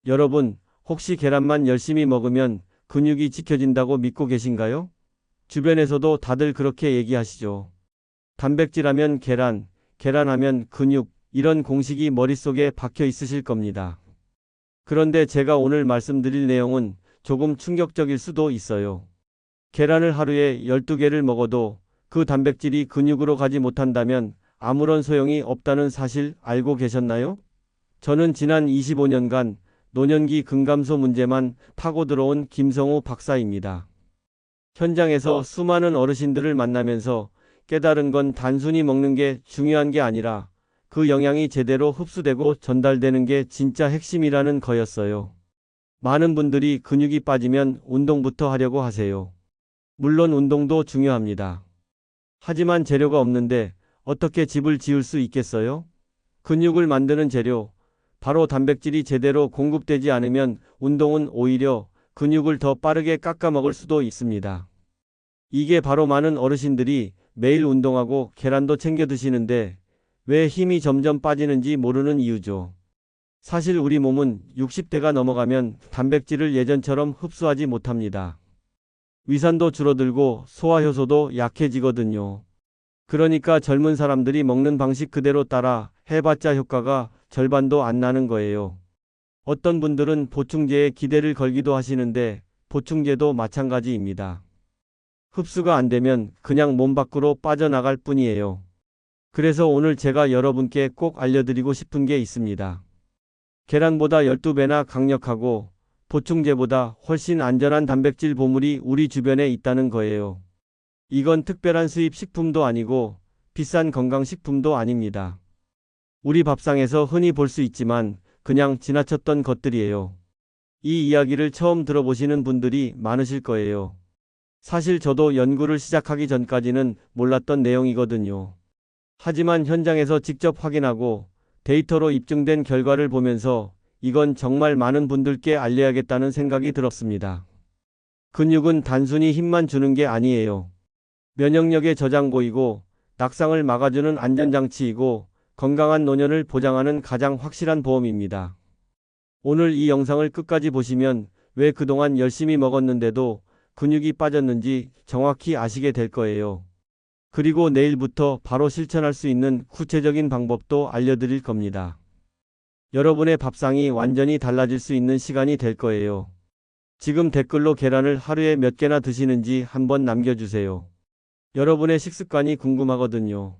여러분, 혹시 계란만 열심히 먹으면 근육이 지켜진다고 믿고 계신가요? 주변에서도 다들 그렇게 얘기하시죠. 단백질하면 계란, 계란하면 근육, 이런 공식이 머릿속에 박혀 있으실 겁니다. 그런데 제가 오늘 말씀드릴 내용은 조금 충격적일 수도 있어요. 계란을 하루에 12개를 먹어도 그 단백질이 근육으로 가지 못한다면 아무런 소용이 없다는 사실 알고 계셨나요? 저는 지난 25년간 노년기 근감소 문제만 파고 들어온 김성우 박사입니다. 현장에서 수많은 어르신들을 만나면서 깨달은 건 단순히 먹는 게 중요한 게 아니라 그 영양이 제대로 흡수되고 전달되는 게 진짜 핵심이라는 거였어요. 많은 분들이 근육이 빠지면 운동부터 하려고 하세요. 물론 운동도 중요합니다. 하지만 재료가 없는데 어떻게 집을 지을 수 있겠어요? 근육을 만드는 재료, 바로 단백질이 제대로 공급되지 않으면 운동은 오히려 근육을 더 빠르게 깎아먹을 수도 있습니다. 이게 바로 많은 어르신들이 매일 운동하고 계란도 챙겨 드시는데 왜 힘이 점점 빠지는지 모르는 이유죠. 사실 우리 몸은 60대가 넘어가면 단백질을 예전처럼 흡수하지 못합니다. 위산도 줄어들고 소화효소도 약해지거든요. 그러니까 젊은 사람들이 먹는 방식 그대로 따라 해봤자 효과가 절반도 안 나는 거예요. 어떤 분들은 보충제에 기대를 걸기도 하시는데 보충제도 마찬가지입니다. 흡수가 안 되면 그냥 몸 밖으로 빠져나갈 뿐이에요. 그래서 오늘 제가 여러분께 꼭 알려드리고 싶은 게 있습니다. 계란보다 12배나 강력하고 보충제보다 훨씬 안전한 단백질 보물이 우리 주변에 있다는 거예요. 이건 특별한 수입 식품도 아니고 비싼 건강식품도 아닙니다. 우리 밥상에서 흔히 볼 수 있지만 그냥 지나쳤던 것들이에요. 이 이야기를 처음 들어보시는 분들이 많으실 거예요. 사실 저도 연구를 시작하기 전까지는 몰랐던 내용이거든요. 하지만 현장에서 직접 확인하고 데이터로 입증된 결과를 보면서 이건 정말 많은 분들께 알려야겠다는 생각이 들었습니다. 근육은 단순히 힘만 주는 게 아니에요. 면역력의 저장고이고 낙상을 막아주는 안전장치이고 건강한 노년을 보장하는 가장 확실한 보험입니다. 오늘 이 영상을 끝까지 보시면 왜 그동안 열심히 먹었는데도 근육이 빠졌는지 정확히 아시게 될 거예요. 그리고 내일부터 바로 실천할 수 있는 구체적인 방법도 알려드릴 겁니다. 여러분의 밥상이 완전히 달라질 수 있는 시간이 될 거예요. 지금 댓글로 계란을 하루에 몇 개나 드시는지 한번 남겨주세요. 여러분의 식습관이 궁금하거든요.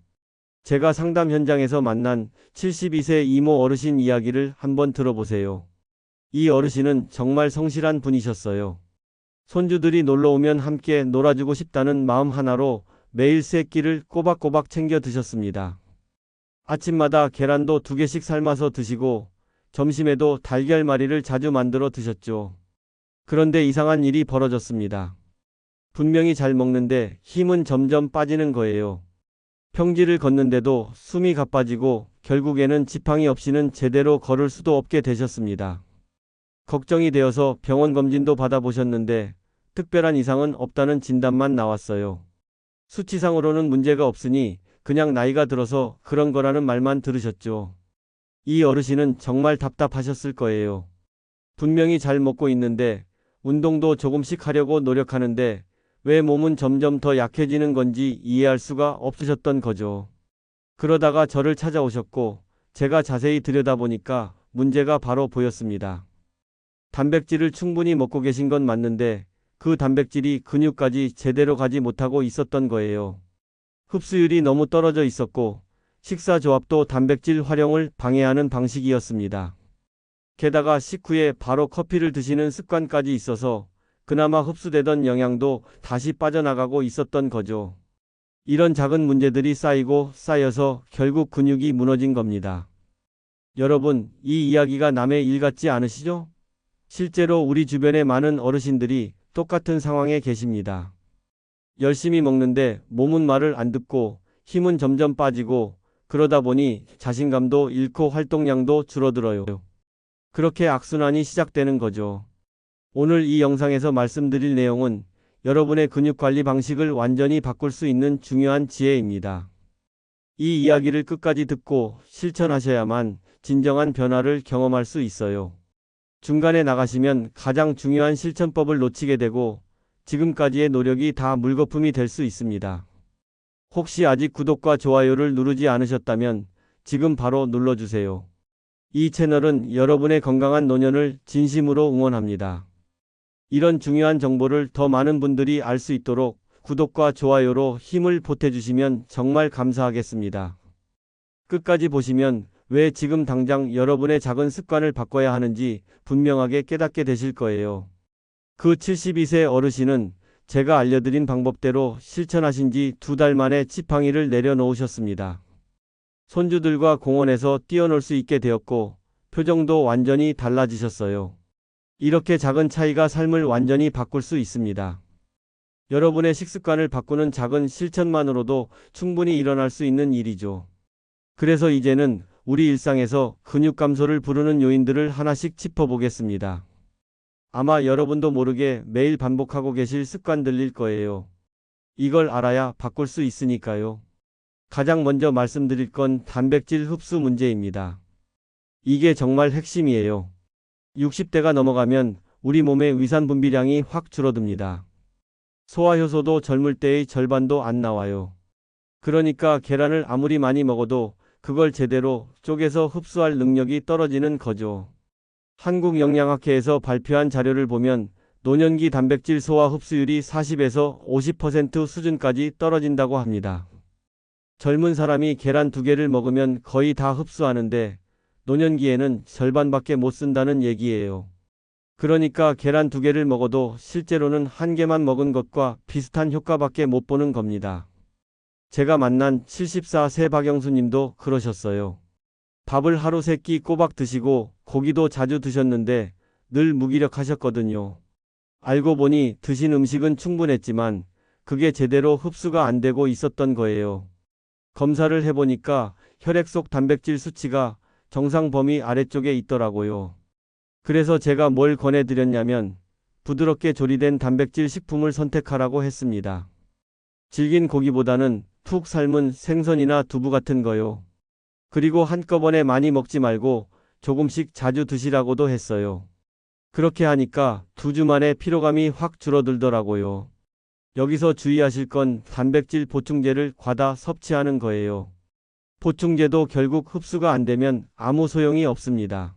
제가 상담 현장에서 만난 72세 이모 어르신 이야기를 한번 들어보세요. 이 어르신은 정말 성실한 분이셨어요. 손주들이 놀러 오면 함께 놀아주고 싶다는 마음 하나로 매일 세 끼를 꼬박꼬박 챙겨 드셨습니다. 아침마다 계란도 2개씩 삶아서 드시고 점심에도 달걀말이를 자주 만들어 드셨죠. 그런데 이상한 일이 벌어졌습니다. 분명히 잘 먹는데 힘은 점점 빠지는 거예요. 평지를 걷는데도 숨이 가빠지고 결국에는 지팡이 없이는 제대로 걸을 수도 없게 되셨습니다. 걱정이 되어서 병원 검진도 받아보셨는데 특별한 이상은 없다는 진단만 나왔어요. 수치상으로는 문제가 없으니 그냥 나이가 들어서 그런 거라는 말만 들으셨죠. 이 어르신은 정말 답답하셨을 거예요. 분명히 잘 먹고 있는데 운동도 조금씩 하려고 노력하는데 왜 몸은 점점 더 약해지는 건지 이해할 수가 없으셨던 거죠. 그러다가 저를 찾아오셨고 제가 자세히 들여다보니까 문제가 바로 보였습니다. 단백질을 충분히 먹고 계신 건 맞는데 그 단백질이 근육까지 제대로 가지 못하고 있었던 거예요. 흡수율이 너무 떨어져 있었고 식사 조합도 단백질 활용을 방해하는 방식이었습니다. 게다가 식후에 바로 커피를 드시는 습관까지 있어서 그나마 흡수되던 영양도 다시 빠져나가고 있었던 거죠. 이런 작은 문제들이 쌓이고 쌓여서 결국 근육이 무너진 겁니다. 여러분, 이 이야기가 남의 일 같지 않으시죠? 실제로 우리 주변의 많은 어르신들이 똑같은 상황에 계십니다. 열심히 먹는데 몸은 말을 안 듣고 힘은 점점 빠지고 그러다 보니 자신감도 잃고 활동량도 줄어들어요. 그렇게 악순환이 시작되는 거죠. 오늘 이 영상에서 말씀드릴 내용은 여러분의 근육 관리 방식을 완전히 바꿀 수 있는 중요한 지혜입니다. 이 이야기를 끝까지 듣고 실천하셔야만 진정한 변화를 경험할 수 있어요. 중간에 나가시면 가장 중요한 실천법을 놓치게 되고 지금까지의 노력이 다 물거품이 될 수 있습니다. 혹시 아직 구독과 좋아요를 누르지 않으셨다면 지금 바로 눌러주세요. 이 채널은 여러분의 건강한 노년을 진심으로 응원합니다. 이런 중요한 정보를 더 많은 분들이 알 수 있도록 구독과 좋아요로 힘을 보태주시면 정말 감사하겠습니다. 끝까지 보시면 왜 지금 당장 여러분의 작은 습관을 바꿔야 하는지 분명하게 깨닫게 되실 거예요. 그 72세 어르신은 제가 알려드린 방법대로 실천하신 지 2달 만에 지팡이를 내려놓으셨습니다. 손주들과 공원에서 뛰어놀 수 있게 되었고 표정도 완전히 달라지셨어요. 이렇게 작은 차이가 삶을 완전히 바꿀 수 있습니다. 여러분의 식습관을 바꾸는 작은 실천만으로도 충분히 일어날 수 있는 일이죠. 그래서 이제는 우리 일상에서 근육 감소를 부르는 요인들을 하나씩 짚어보겠습니다. 아마 여러분도 모르게 매일 반복하고 계실 습관들일 거예요. 이걸 알아야 바꿀 수 있으니까요. 가장 먼저 말씀드릴 건 단백질 흡수 문제입니다. 이게 정말 핵심이에요. 60대가 넘어가면 우리 몸의 위산 분비량이 확 줄어듭니다. 소화효소도 젊을 때의 절반도 안 나와요. 그러니까 계란을 아무리 많이 먹어도 그걸 제대로 쪼개서 흡수할 능력이 떨어지는 거죠. 한국영양학회에서 발표한 자료를 보면 노년기 단백질 소화 흡수율이 40에서 50% 수준까지 떨어진다고 합니다. 젊은 사람이 계란 2개를 먹으면 거의 다 흡수하는데 노년기에는 절반밖에 못 쓴다는 얘기예요. 그러니까 계란 2개를 먹어도 실제로는 1개만 먹은 것과 비슷한 효과밖에 못 보는 겁니다. 제가 만난 74세 박영수 님도 그러셨어요. 밥을 하루 3끼 꼬박 드시고 고기도 자주 드셨는데 늘 무기력하셨거든요. 알고 보니 드신 음식은 충분했지만 그게 제대로 흡수가 안 되고 있었던 거예요. 검사를 해보니까 혈액 속 단백질 수치가 정상 범위 아래쪽에 있더라고요. 그래서 제가 뭘 권해드렸냐면 부드럽게 조리된 단백질 식품을 선택하라고 했습니다. 질긴 고기보다는 푹 삶은 생선이나 두부 같은 거요. 그리고 한꺼번에 많이 먹지 말고 조금씩 자주 드시라고도 했어요. 그렇게 하니까 2주 만에 피로감이 확 줄어들더라고요. 여기서 주의하실 건 단백질 보충제를 과다 섭취하는 거예요. 보충제도 결국 흡수가 안 되면 아무 소용이 없습니다.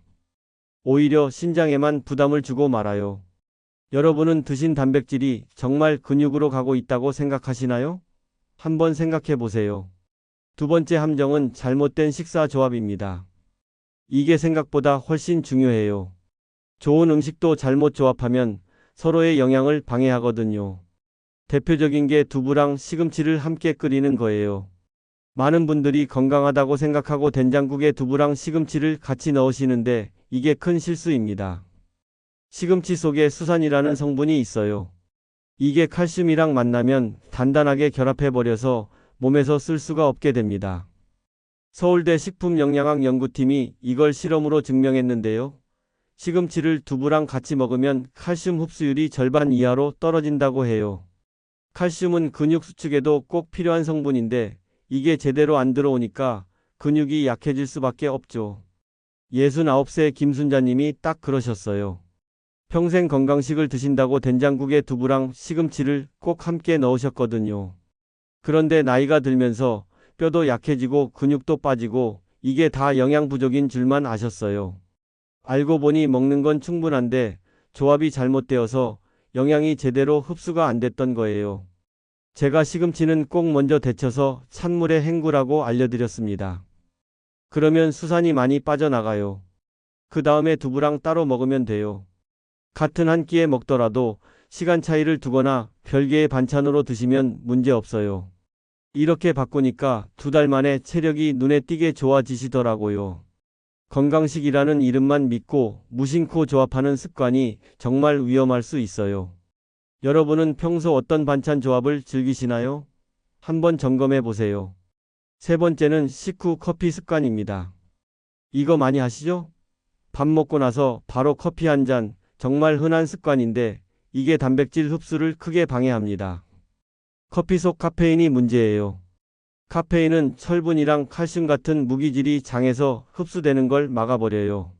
오히려 신장에만 부담을 주고 말아요. 여러분은 드신 단백질이 정말 근육으로 가고 있다고 생각하시나요? 한번 생각해 보세요. 2번째 함정은 잘못된 식사 조합입니다. 이게 생각보다 훨씬 중요해요. 좋은 음식도 잘못 조합하면 서로의 영양을 방해하거든요. 대표적인 게 두부랑 시금치를 함께 끓이는 거예요. 많은 분들이 건강하다고 생각하고 된장국에 두부랑 시금치를 같이 넣으시는데 이게 큰 실수입니다. 시금치 속에 수산이라는 성분이 있어요. 이게 칼슘이랑 만나면 단단하게 결합해버려서 몸에서 쓸 수가 없게 됩니다. 서울대 식품영양학 연구팀이 이걸 실험으로 증명했는데요. 시금치를 두부랑 같이 먹으면 칼슘 흡수율이 절반 이하로 떨어진다고 해요. 칼슘은 근육 수축에도 꼭 필요한 성분인데 이게 제대로 안 들어오니까 근육이 약해질 수밖에 없죠. 69세 김순자님이 딱 그러셨어요. 평생 건강식을 드신다고 된장국에 두부랑 시금치를 꼭 함께 넣으셨거든요. 그런데 나이가 들면서 뼈도 약해지고 근육도 빠지고 이게 다 영양 부족인 줄만 아셨어요. 알고 보니 먹는 건 충분한데 조합이 잘못되어서 영양이 제대로 흡수가 안 됐던 거예요. 제가 시금치는 꼭 먼저 데쳐서 찬물에 헹구라고 알려드렸습니다. 그러면 수산이 많이 빠져나가요. 그 다음에 두부랑 따로 먹으면 돼요. 같은 한 끼에 먹더라도 시간 차이를 두거나 별개의 반찬으로 드시면 문제 없어요. 이렇게 바꾸니까 2달 만에 체력이 눈에 띄게 좋아지시더라고요. 건강식이라는 이름만 믿고 무심코 조합하는 습관이 정말 위험할 수 있어요. 여러분은 평소 어떤 반찬 조합을 즐기시나요? 한번 점검해 보세요. 3번째는 식후 커피 습관입니다. 이거 많이 하시죠? 밥 먹고 나서 바로 커피 한 잔, 정말 흔한 습관인데 이게 단백질 흡수를 크게 방해합니다. 커피 속 카페인이 문제예요. 카페인은 철분이랑 칼슘 같은 무기질이 장에서 흡수되는 걸 막아버려요.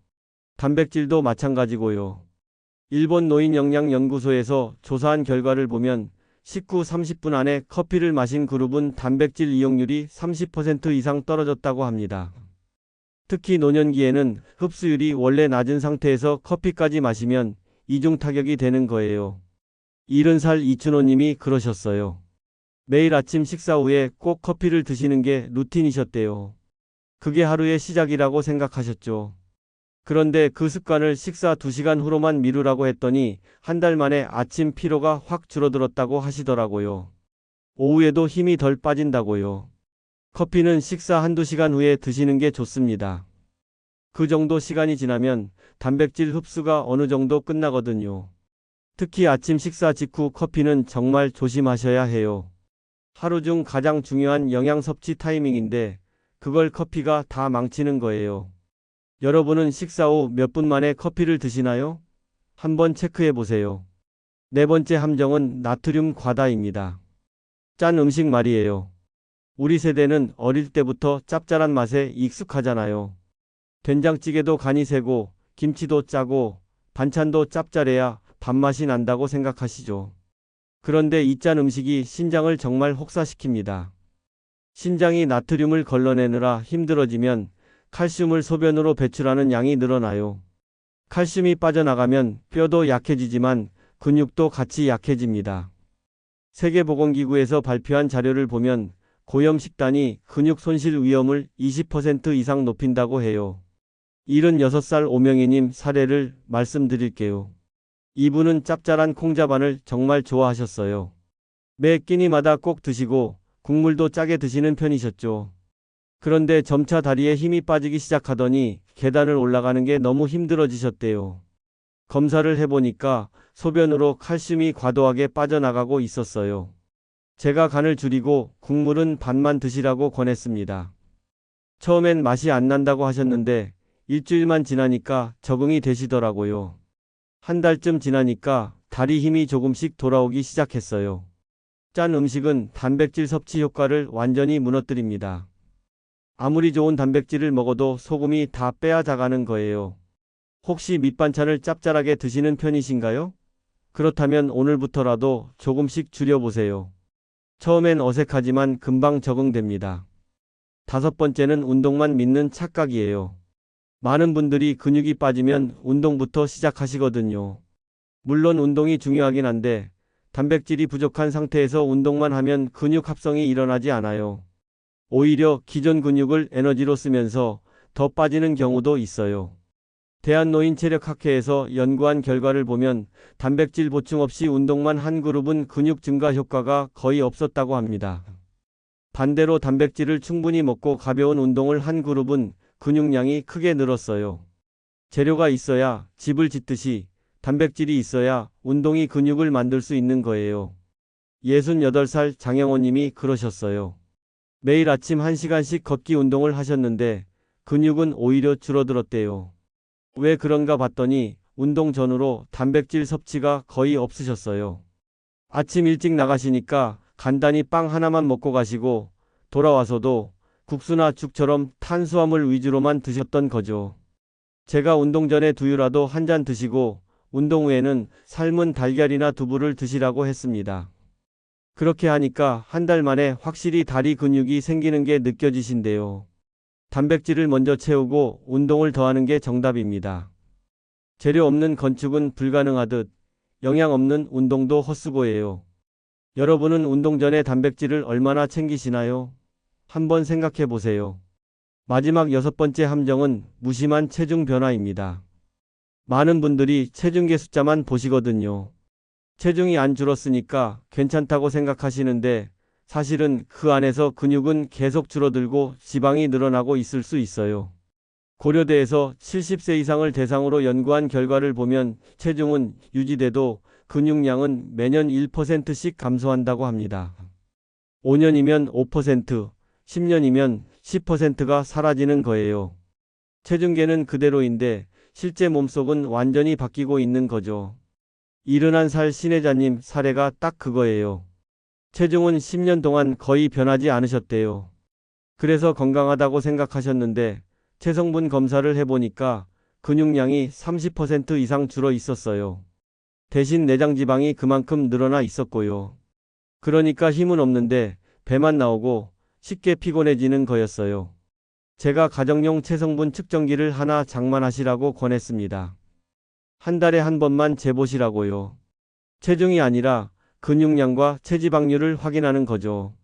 단백질도 마찬가지고요. 일본 노인영양연구소에서 조사한 결과를 보면 식후 30분 안에 커피를 마신 그룹은 단백질 이용률이 30% 이상 떨어졌다고 합니다. 특히 노년기에는 흡수율이 원래 낮은 상태에서 커피까지 마시면 이중 타격이 되는 거예요. 70살 이춘호님이 그러셨어요. 매일 아침 식사 후에 꼭 커피를 드시는 게 루틴이셨대요. 그게 하루의 시작이라고 생각하셨죠. 그런데 그 습관을 식사 2시간 후로만 미루라고 했더니 한 달 만에 아침 피로가 확 줄어들었다고 하시더라고요. 오후에도 힘이 덜 빠진다고요. 커피는 식사 1~2시간 후에 드시는 게 좋습니다. 그 정도 시간이 지나면 단백질 흡수가 어느 정도 끝나거든요. 특히 아침 식사 직후 커피는 정말 조심하셔야 해요. 하루 중 가장 중요한 영양 섭취 타이밍인데 그걸 커피가 다 망치는 거예요. 여러분은 식사 후 몇 분 만에 커피를 드시나요? 한번 체크해 보세요. 네 번째 함정은 나트륨 과다입니다. 짠 음식 말이에요. 우리 세대는 어릴 때부터 짭짤한 맛에 익숙하잖아요. 된장찌개도 간이 세고 김치도 짜고 반찬도 짭짤해야 밥맛이 난다고 생각하시죠. 그런데 이 짠 음식이 신장을 정말 혹사시킵니다. 신장이 나트륨을 걸러내느라 힘들어지면 칼슘을 소변으로 배출하는 양이 늘어나요. 칼슘이 빠져나가면 뼈도 약해지지만 근육도 같이 약해집니다. 세계보건기구에서 발표한 자료를 보면 고염 식단이 근육 손실 위험을 20% 이상 높인다고 해요. 76살 오명희님 사례를 말씀드릴게요. 이분은 짭짤한 콩자반을 정말 좋아하셨어요. 매 끼니마다 꼭 드시고 국물도 짜게 드시는 편이셨죠. 그런데 점차 다리에 힘이 빠지기 시작하더니 계단을 올라가는 게 너무 힘들어지셨대요. 검사를 해보니까 소변으로 칼슘이 과도하게 빠져나가고 있었어요. 제가 간을 줄이고 국물은 반만 드시라고 권했습니다. 처음엔 맛이 안 난다고 하셨는데 일주일만 지나니까 적응이 되시더라고요. 한 달쯤 지나니까 다리 힘이 조금씩 돌아오기 시작했어요. 짠 음식은 단백질 섭취 효과를 완전히 무너뜨립니다. 아무리 좋은 단백질을 먹어도 소금이 다 빼앗아가는 거예요. 혹시 밑반찬을 짭짤하게 드시는 편이신가요? 그렇다면 오늘부터라도 조금씩 줄여보세요. 처음엔 어색하지만 금방 적응됩니다. 5번째는 운동만 믿는 착각이에요. 많은 분들이 근육이 빠지면 운동부터 시작하시거든요. 물론 운동이 중요하긴 한데 단백질이 부족한 상태에서 운동만 하면 근육 합성이 일어나지 않아요. 오히려 기존 근육을 에너지로 쓰면서 더 빠지는 경우도 있어요. 대한노인체력학회에서 연구한 결과를 보면 단백질 보충 없이 운동만 한 그룹은 근육 증가 효과가 거의 없었다고 합니다. 반대로 단백질을 충분히 먹고 가벼운 운동을 한 그룹은 근육량이 크게 늘었어요. 재료가 있어야 집을 짓듯이 단백질이 있어야 운동이 근육을 만들 수 있는 거예요. 68살 장영호님이 그러셨어요. 매일 아침 1시간씩 걷기 운동을 하셨는데 근육은 오히려 줄어들었대요. 왜 그런가 봤더니 운동 전후로 단백질 섭취가 거의 없으셨어요. 아침 일찍 나가시니까 간단히 빵 하나만 먹고 가시고 돌아와서도 국수나 죽처럼 탄수화물 위주로만 드셨던 거죠. 제가 운동 전에 두유라도 한 잔 드시고 운동 후에는 삶은 달걀이나 두부를 드시라고 했습니다. 그렇게 하니까 한 달 만에 확실히 다리 근육이 생기는 게 느껴지신대요. 단백질을 먼저 채우고 운동을 더하는 게 정답입니다. 재료 없는 건축은 불가능하듯 영양 없는 운동도 헛수고예요. 여러분은 운동 전에 단백질을 얼마나 챙기시나요? 한번 생각해 보세요. 마지막 6번째 함정은 무심한 체중 변화입니다. 많은 분들이 체중계 숫자만 보시거든요. 체중이 안 줄었으니까 괜찮다고 생각하시는데 사실은 그 안에서 근육은 계속 줄어들고 지방이 늘어나고 있을 수 있어요. 고려대에서 70세 이상을 대상으로 연구한 결과를 보면 체중은 유지돼도 근육량은 매년 1%씩 감소한다고 합니다. 5년이면 5%, 10년이면 10%가 사라지는 거예요. 체중계는 그대로인데 실제 몸속은 완전히 바뀌고 있는 거죠. 71살 신혜자님 사례가 딱 그거예요. 체중은 10년 동안 거의 변하지 않으셨대요. 그래서 건강하다고 생각하셨는데 체성분 검사를 해보니까 근육량이 30% 이상 줄어 있었어요. 대신 내장 지방이 그만큼 늘어나 있었고요. 그러니까 힘은 없는데 배만 나오고 쉽게 피곤해지는 거였어요. 제가 가정용 체성분 측정기를 하나 장만하시라고 권했습니다. 한 달에 한 번만 재보시라고요. 체중이 아니라 근육량과 체지방률을 확인하는 거죠.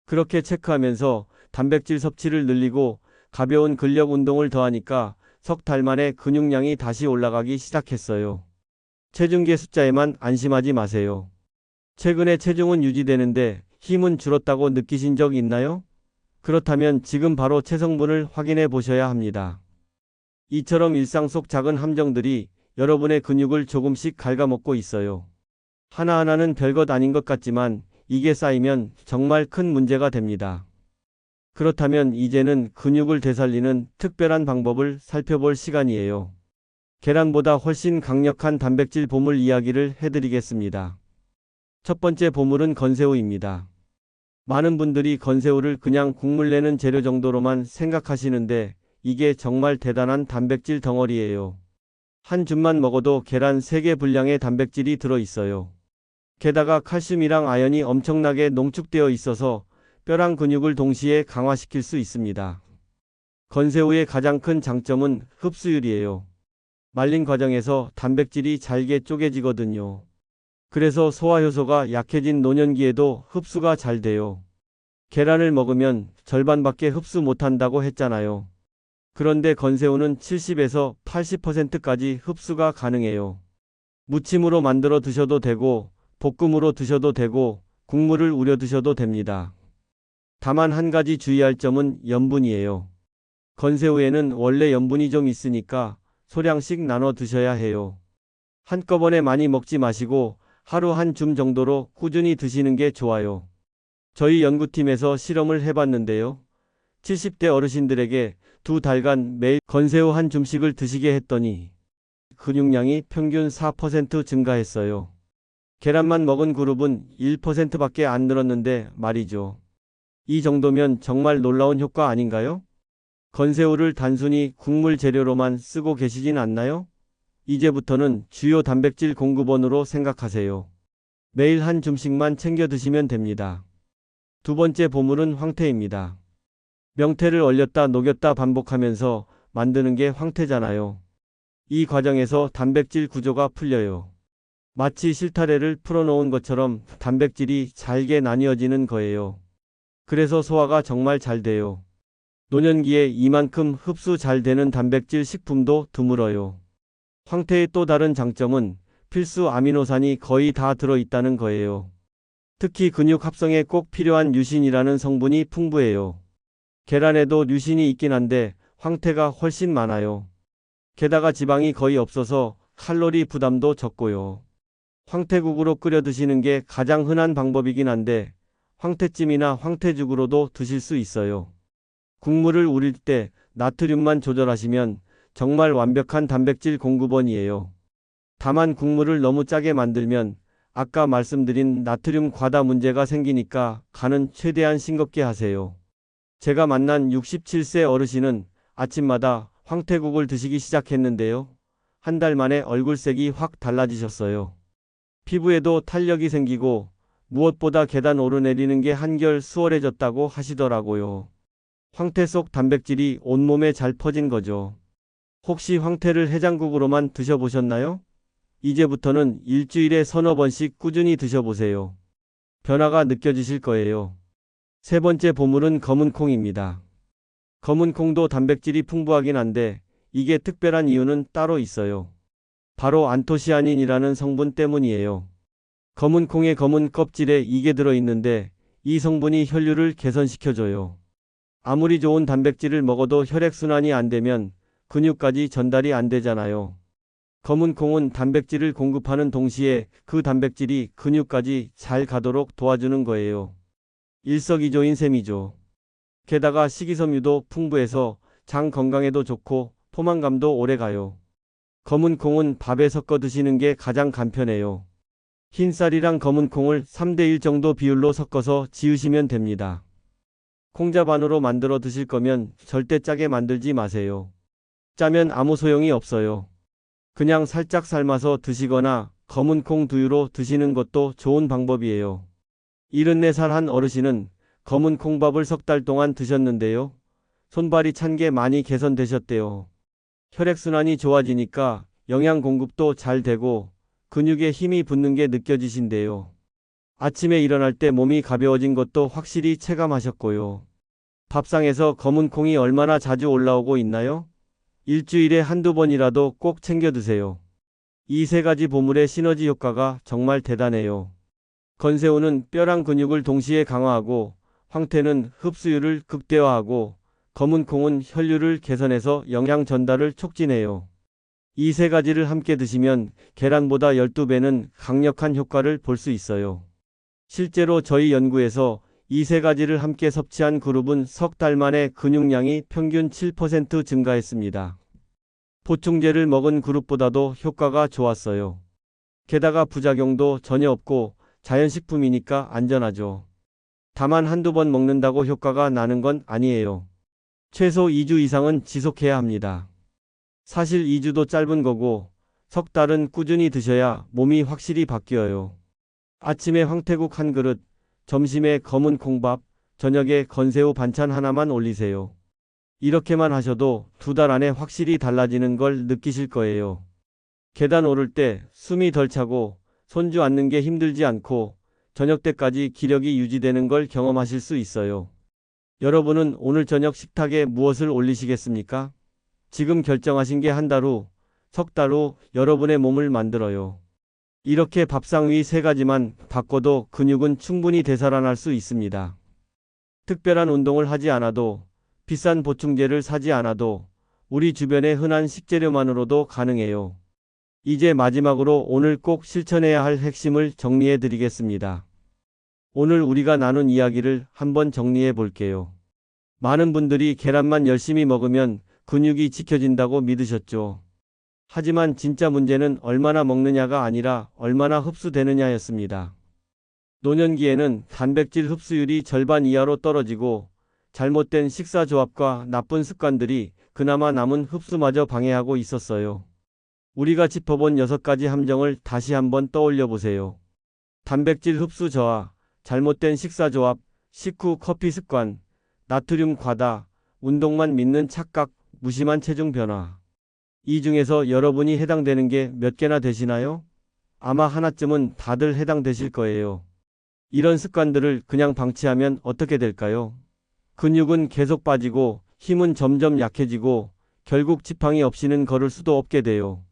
그렇게 체크하면서 단백질 섭취를 늘리고 가벼운 근력 운동을 더하니까 석 달 만에 근육량이 다시 올라가기 시작했어요. 체중계 숫자에만 안심하지 마세요. 최근에 체중은 유지되는데 힘은 줄었다고 느끼신 적 있나요? 그렇다면 지금 바로 체성분을 확인해 보셔야 합니다. 이처럼 일상 속 작은 함정들이 여러분의 근육을 조금씩 갉아먹고 있어요. 하나하나는 별것 아닌 것 같지만 이게 쌓이면 정말 큰 문제가 됩니다. 그렇다면 이제는 근육을 되살리는 특별한 방법을 살펴볼 시간이에요. 계란보다 훨씬 강력한 단백질 보물 이야기를 해드리겠습니다. 첫 번째 보물은 건새우입니다. 많은 분들이 건새우를 그냥 국물 내는 재료 정도로만 생각하시는데 이게 정말 대단한 단백질 덩어리예요. 한 줌만 먹어도 계란 3개 분량의 단백질이 들어있어요. 게다가 칼슘이랑 아연이 엄청나게 농축되어 있어서 뼈랑 근육을 동시에 강화시킬 수 있습니다. 건새우의 가장 큰 장점은 흡수율이에요. 말린 과정에서 단백질이 잘게 쪼개지거든요. 그래서 소화효소가 약해진 노년기에도 흡수가 잘 돼요. 계란을 먹으면 절반밖에 흡수 못한다고 했잖아요. 그런데 건새우는 70에서 80%까지 흡수가 가능해요. 무침으로 만들어 드셔도 되고 볶음으로 드셔도 되고 국물을 우려 드셔도 됩니다. 다만 한 가지 주의할 점은 염분이에요. 건새우에는 원래 염분이 좀 있으니까 소량씩 나눠 드셔야 해요. 한꺼번에 많이 먹지 마시고 하루 한 줌 정도로 꾸준히 드시는 게 좋아요. 저희 연구팀에서 실험을 해봤는데요. 70대 어르신들에게 2달간 매일 건새우 한 줌씩을 드시게 했더니 근육량이 평균 4% 증가했어요. 계란만 먹은 그룹은 1%밖에 안 늘었는데 말이죠. 이 정도면 정말 놀라운 효과 아닌가요? 건새우를 단순히 국물 재료로만 쓰고 계시진 않나요? 이제부터는 주요 단백질 공급원으로 생각하세요. 매일 한 줌씩만 챙겨 드시면 됩니다. 두 번째 보물은 황태입니다. 명태를 얼렸다 녹였다 반복하면서 만드는 게 황태잖아요. 이 과정에서 단백질 구조가 풀려요. 마치 실타래를 풀어놓은 것처럼 단백질이 잘게 나뉘어지는 거예요. 그래서 소화가 정말 잘 돼요. 노년기에 이만큼 흡수 잘 되는 단백질 식품도 드물어요. 황태의 또 다른 장점은 필수 아미노산이 거의 다 들어있다는 거예요. 특히 근육 합성에 꼭 필요한 류신이라는 성분이 풍부해요. 계란에도 류신이 있긴 한데 황태가 훨씬 많아요. 게다가 지방이 거의 없어서 칼로리 부담도 적고요. 황태국으로 끓여 드시는 게 가장 흔한 방법이긴 한데 황태찜이나 황태죽으로도 드실 수 있어요. 국물을 우릴 때 나트륨만 조절하시면 정말 완벽한 단백질 공급원이에요. 다만 국물을 너무 짜게 만들면 아까 말씀드린 나트륨 과다 문제가 생기니까 간은 최대한 싱겁게 하세요. 제가 만난 67세 어르신은 아침마다 황태국을 드시기 시작했는데요. 한 달 만에 얼굴색이 확 달라지셨어요. 피부에도 탄력이 생기고 무엇보다 계단 오르내리는 게 한결 수월해졌다고 하시더라고요. 황태 속 단백질이 온몸에 잘 퍼진 거죠. 혹시 황태를 해장국으로만 드셔보셨나요? 이제부터는 일주일에 서너 번씩 꾸준히 드셔보세요. 변화가 느껴지실 거예요. 세 번째 보물은 검은 콩입니다. 검은 콩도 단백질이 풍부하긴 한데 이게 특별한 이유는 따로 있어요. 바로 안토시아닌이라는 성분 때문이에요. 검은 콩의 검은 껍질에 이게 들어있는데 이 성분이 혈류를 개선시켜줘요. 아무리 좋은 단백질을 먹어도 혈액순환이 안 되면 근육까지 전달이 안 되잖아요. 검은 콩은 단백질을 공급하는 동시에 그 단백질이 근육까지 잘 가도록 도와주는 거예요. 일석이조인 셈이죠. 게다가 식이섬유도 풍부해서 장 건강에도 좋고 포만감도 오래 가요. 검은 콩은 밥에 섞어 드시는 게 가장 간편해요. 흰쌀이랑 검은 콩을 3대1 정도 비율로 섞어서 지으시면 됩니다. 콩자반으로 만들어 드실 거면 절대 짜게 만들지 마세요. 짜면 아무 소용이 없어요. 그냥 살짝 삶아서 드시거나 검은 콩 두유로 드시는 것도 좋은 방법이에요. 74살 한 어르신은 검은 콩밥을 석 달 동안 드셨는데요. 손발이 찬 게 많이 개선되셨대요. 혈액순환이 좋아지니까 영양 공급도 잘 되고 근육에 힘이 붙는 게 느껴지신대요. 아침에 일어날 때 몸이 가벼워진 것도 확실히 체감하셨고요. 밥상에서 검은 콩이 얼마나 자주 올라오고 있나요? 일주일에 한두 번이라도 꼭 챙겨 드세요. 이 세 가지 보물의 시너지 효과가 정말 대단해요. 건새우는 뼈랑 근육을 동시에 강화하고, 황태는 흡수율을 극대화하고, 검은 콩은 혈류를 개선해서 영양 전달을 촉진해요. 이 세 가지를 함께 드시면 계란보다 12배는 강력한 효과를 볼 수 있어요. 실제로 저희 연구에서 이 세 가지를 함께 섭취한 그룹은 석 달 만에 근육량이 평균 7% 증가했습니다. 보충제를 먹은 그룹보다도 효과가 좋았어요. 게다가 부작용도 전혀 없고 자연식품이니까 안전하죠. 다만 한두 번 먹는다고 효과가 나는 건 아니에요. 최소 2주 이상은 지속해야 합니다. 사실 2주도 짧은 거고 석 달은 꾸준히 드셔야 몸이 확실히 바뀌어요. 아침에 황태국 한 그릇, 점심에 검은 콩밥, 저녁에 건새우 반찬 하나만 올리세요. 이렇게만 하셔도 2달 안에 확실히 달라지는 걸 느끼실 거예요. 계단 오를 때 숨이 덜 차고 손주 앉는 게 힘들지 않고 저녁 때까지 기력이 유지되는 걸 경험하실 수 있어요. 여러분은 오늘 저녁 식탁에 무엇을 올리시겠습니까? 지금 결정하신 게 한 달 후, 석 달 후 여러분의 몸을 만들어요. 이렇게 밥상 위 세 가지만 바꿔도 근육은 충분히 되살아날 수 있습니다. 특별한 운동을 하지 않아도, 비싼 보충제를 사지 않아도 우리 주변의 흔한 식재료만으로도 가능해요. 이제 마지막으로 오늘 꼭 실천해야 할 핵심을 정리해 드리겠습니다. 오늘 우리가 나눈 이야기를 한번 정리해 볼게요. 많은 분들이 계란만 열심히 먹으면 근육이 지켜진다고 믿으셨죠. 하지만 진짜 문제는 얼마나 먹느냐가 아니라 얼마나 흡수되느냐였습니다. 노년기에는 단백질 흡수율이 절반 이하로 떨어지고 잘못된 식사 조합과 나쁜 습관들이 그나마 남은 흡수마저 방해하고 있었어요. 우리가 짚어본 6가지 함정을 다시 한번 떠올려 보세요. 단백질 흡수 저하, 잘못된 식사 조합, 식후 커피 습관, 나트륨 과다, 운동만 믿는 착각, 무심한 체중 변화. 이 중에서 여러분이 해당되는 게 몇 개나 되시나요? 아마 하나쯤은 다들 해당되실 거예요. 이런 습관들을 그냥 방치하면 어떻게 될까요? 근육은 계속 빠지고 힘은 점점 약해지고 결국 지팡이 없이는 걸을 수도 없게 돼요.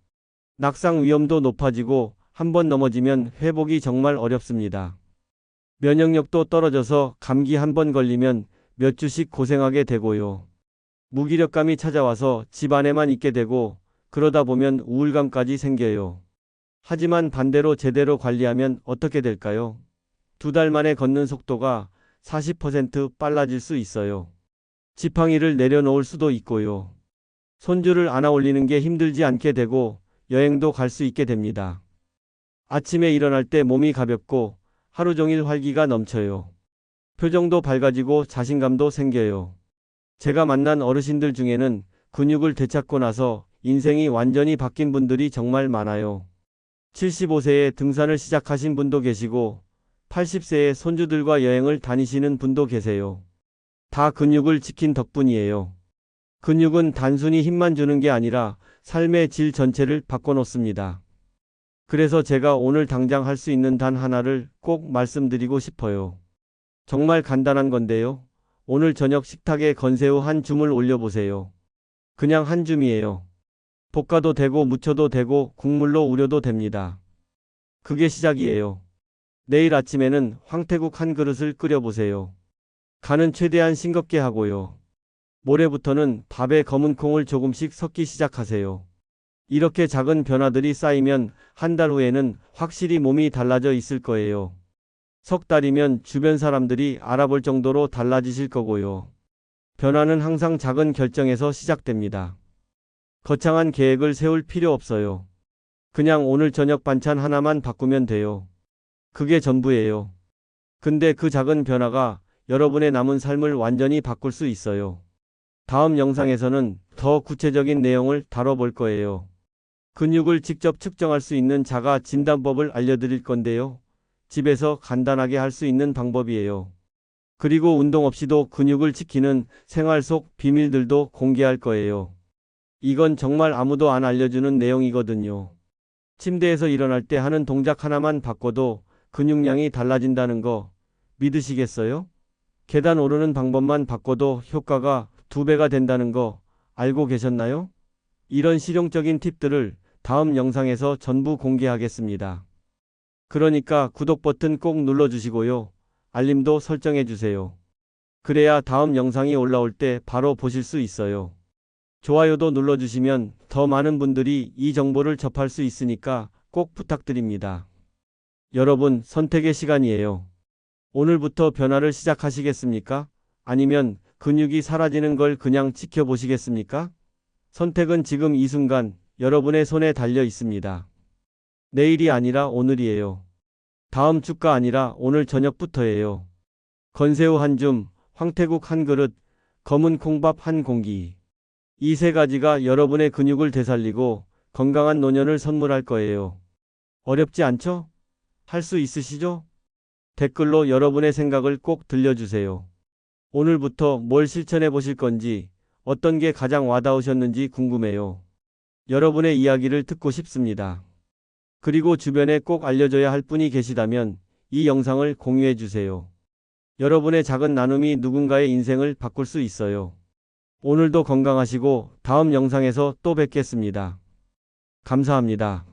낙상 위험도 높아지고 한번 넘어지면 회복이 정말 어렵습니다. 면역력도 떨어져서 감기 한번 걸리면 몇 주씩 고생하게 되고요. 무기력감이 찾아와서 집 안에만 있게 되고 그러다 보면 우울감까지 생겨요. 하지만 반대로 제대로 관리하면 어떻게 될까요? 2달 만에 걷는 속도가 40% 빨라질 수 있어요. 지팡이를 내려놓을 수도 있고요. 손주를 안아 올리는 게 힘들지 않게 되고 여행도 갈 수 있게 됩니다. 아침에 일어날 때 몸이 가볍고 하루 종일 활기가 넘쳐요. 표정도 밝아지고 자신감도 생겨요. 제가 만난 어르신들 중에는 근육을 되찾고 나서 인생이 완전히 바뀐 분들이 정말 많아요. 75세에 등산을 시작하신 분도 계시고 80세에 손주들과 여행을 다니시는 분도 계세요. 다 근육을 지킨 덕분이에요. 근육은 단순히 힘만 주는 게 아니라 삶의 질 전체를 바꿔놓습니다. 그래서 제가 오늘 당장 할 수 있는 단 하나를 꼭 말씀드리고 싶어요. 정말 간단한 건데요. 오늘 저녁 식탁에 건새우 한 줌을 올려보세요. 그냥 한 줌이에요. 볶아도 되고 무쳐도 되고 국물로 우려도 됩니다. 그게 시작이에요. 내일 아침에는 황태국 한 그릇을 끓여보세요. 간은 최대한 싱겁게 하고요. 모레부터는 밥에 검은 콩을 조금씩 섞기 시작하세요. 이렇게 작은 변화들이 쌓이면 한 달 후에는 확실히 몸이 달라져 있을 거예요. 석 달이면 주변 사람들이 알아볼 정도로 달라지실 거고요. 변화는 항상 작은 결정에서 시작됩니다. 거창한 계획을 세울 필요 없어요. 그냥 오늘 저녁 반찬 하나만 바꾸면 돼요. 그게 전부예요. 근데 그 작은 변화가 여러분의 남은 삶을 완전히 바꿀 수 있어요. 다음 영상에서는 더 더 구체적인 내용을 다뤄볼 거예요. 근육을 직접 측정할 수 있는 자가 진단법을 알려드릴 건데요. 집에서 간단하게 할 수 있는 방법이에요. 그리고 운동 없이도 근육을 지키는 생활 속 비밀들도 공개할 거예요. 이건 정말 아무도 안 알려주는 내용이거든요. 침대에서 일어날 때 하는 동작 하나만 바꿔도 근육량이 달라진다는 거 믿으시겠어요? 계단 오르는 방법만 바꿔도 효과가 2배가 된다는 거 알고 계셨나요? 이런 실용적인 팁들을 다음 영상에서 전부 공개하겠습니다. 그러니까 구독 버튼 꼭 눌러주시고요. 알림도 설정해주세요. 그래야 다음 영상이 올라올 때 바로 보실 수 있어요. 좋아요도 눌러주시면 더 많은 분들이 이 정보를 접할 수 있으니까 꼭 부탁드립니다. 여러분, 선택의 시간이에요. 오늘부터 변화를 시작하시겠습니까? 아니면 근육이 사라지는 걸 그냥 지켜보시겠습니까? 선택은 지금 이 순간 여러분의 손에 달려 있습니다. 내일이 아니라 오늘이에요. 다음 주가 아니라 오늘 저녁부터예요. 건새우 한 줌, 황태국 한 그릇, 검은 콩밥 한 공기. 이 3가지가 여러분의 근육을 되살리고 건강한 노년을 선물할 거예요. 어렵지 않죠? 할 수 있으시죠? 댓글로 여러분의 생각을 꼭 들려주세요. 오늘부터 뭘 실천해 보실 건지, 어떤 게 가장 와닿으셨는지 궁금해요. 여러분의 이야기를 듣고 싶습니다. 그리고 주변에 꼭 알려줘야 할 분이 계시다면 이 영상을 공유해 주세요. 여러분의 작은 나눔이 누군가의 인생을 바꿀 수 있어요. 오늘도 건강하시고 다음 영상에서 또 뵙겠습니다. 감사합니다.